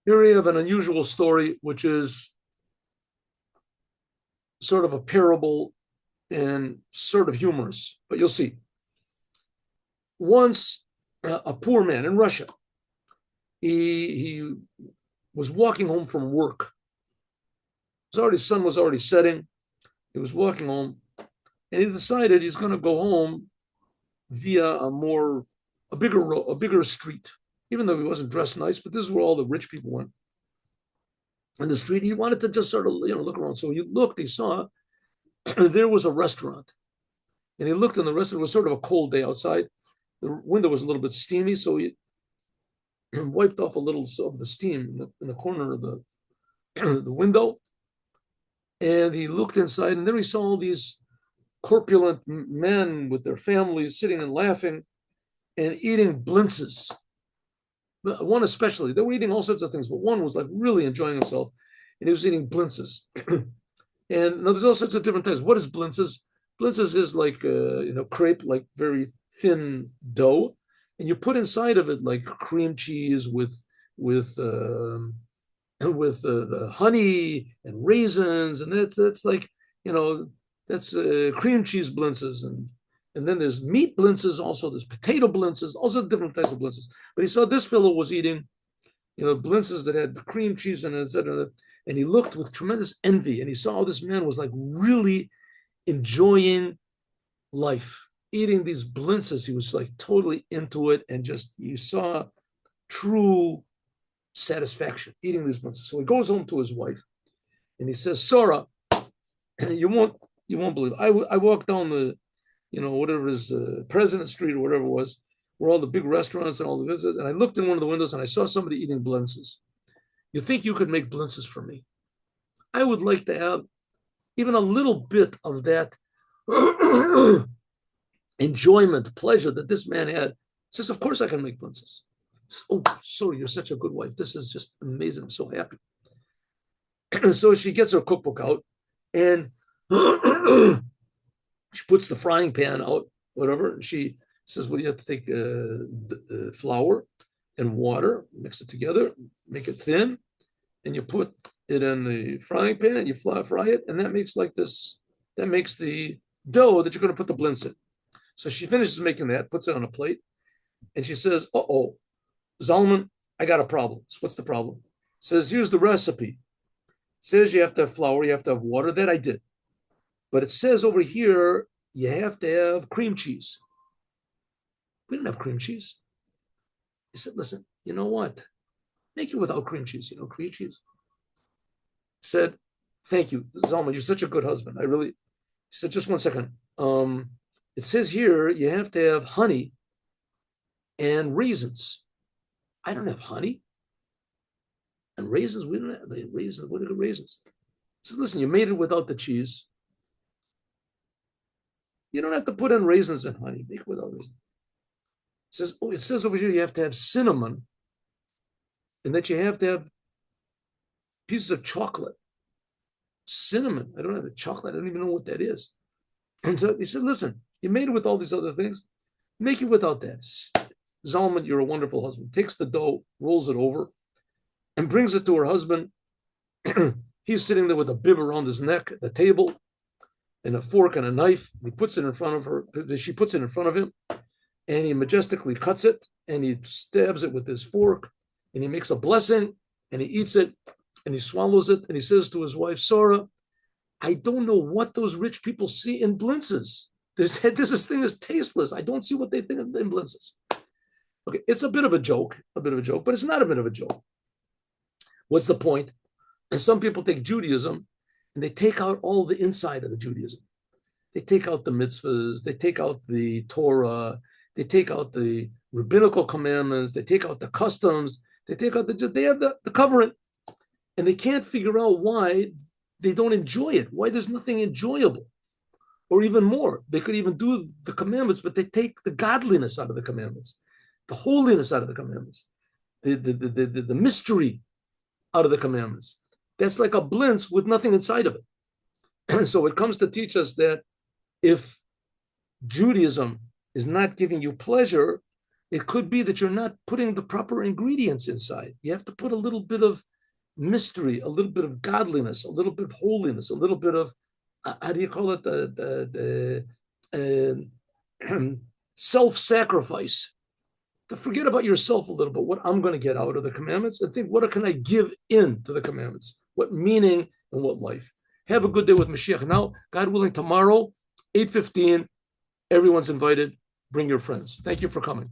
Here we have an unusual story, which is sort of a parable and sort of humorous, but you'll see. Once, a poor man in Russia, he was walking home from work. Sun was already setting. He was walking home, and he decided he's going to go home via a bigger street. Even though he wasn't dressed nice, but this is where all the rich people went. In the street, he wanted to just sort of look around. So he looked, he saw there was a restaurant, and he looked in the restaurant. It was sort of a cold day outside. The window was a little bit steamy, so he wiped off a little of the steam in the corner of the the window, and he looked inside, and there he saw all these corpulent men with their families sitting and laughing and eating blintzes. One especially, they were eating all sorts of things, but one was like really enjoying himself, and he was eating blintzes. And now there's all sorts of different types. What is blintzes? Blintzes is like crepe, like very thin dough, and you put inside of it like cream cheese with the honey and raisins, and that's like that's cream cheese blintzes, and then there's meat blintzes, also there's potato blintzes, also different types of blintzes. But he saw this fellow was eating, blintzes that had cream cheese in it, etc. And he looked with tremendous envy, and he saw this man was like really enjoying life, eating these blintzes. He was like totally into it, and just you saw true satisfaction eating these blintzes. So he goes home to his wife, and he says, "Sarah, you won't believe it. I walked down the whatever is President Street or whatever it was, where all the big restaurants and all the visitors. And I looked in one of the windows and I saw somebody eating blintzes. You think you could make blintzes for me? I would like to have even a little bit of that enjoyment, pleasure that this man had." He says, "Of course I can make blintzes." "Oh, sorry, you're such a good wife. This is just amazing. I'm so happy." So she gets her cookbook out, and she puts the frying pan out, whatever. And she says, "Well, you have to take flour and water, mix it together, make it thin, and you put it in the frying pan, you fry it, and that makes the dough that you're going to put the blintz in." So she finishes making that, puts it on a plate, and she says, "Uh-oh, Zalman, I got a problem." So what's the problem? Says, "Here's the recipe. Says you have to have flour, you have to have water." That I did. But it says over here, you have to have cream cheese. We don't have cream cheese. He said, "Listen, you know what? Make it without cream cheese. Cream cheese." He said, "Thank you, Zalman. You're such a good husband. I really." He said, "Just 1 second. It says here you have to have honey and raisins. I don't have honey and raisins. We don't have raisins. What are the raisins?" He said, "Listen, you made it without the cheese. You don't have to put in raisins and honey. Make it without raisins." It says over here you have to have cinnamon, and that you have to have pieces of chocolate. Cinnamon. I don't have the chocolate. I don't even know what that is." And so he said, "Listen, you made it with all these other things. Make it without that." Zalman, you're a wonderful husband. Takes the dough, rolls it over, and brings it to her husband. He's sitting there with a bib around his neck at the table, and a fork and a knife. He puts it in front of her. She puts it in front of him, and he majestically cuts it, and he stabs it with his fork, and he makes a blessing, and he eats it, and he swallows it, and he says to his wife, "Sarah, I don't know what those rich people see in blintzes. This thing is tasteless. I don't see what they think in blintzes." Okay, it's a bit of a joke, but it's not a bit of a joke. What's the point? And some people take Judaism and they take out all the inside of the Judaism. They take out the mitzvahs, they take out the Torah, they take out the rabbinical commandments, they take out the customs, they have the covenant, and they can't figure out why they don't enjoy it, why there's nothing enjoyable. Or even more, they could even do the commandments, but they take the godliness out of the commandments, the holiness out of the commandments, the mystery out of the commandments. That's like a blintz with nothing inside of it. So it comes to teach us that if Judaism is not giving you pleasure, It could be that you're not putting the proper ingredients inside. You have to put a little bit of mystery, a little bit of godliness, a little bit of holiness, a little bit of how do you call it, the self-sacrifice, to forget about yourself a little bit, what I'm going to get out of the commandments, and think, what can I give in to the commandments? What meaning and what life? Have a good day with Mashiach. Now, God willing, tomorrow, 8:15, everyone's invited. Bring your friends. Thank you for coming.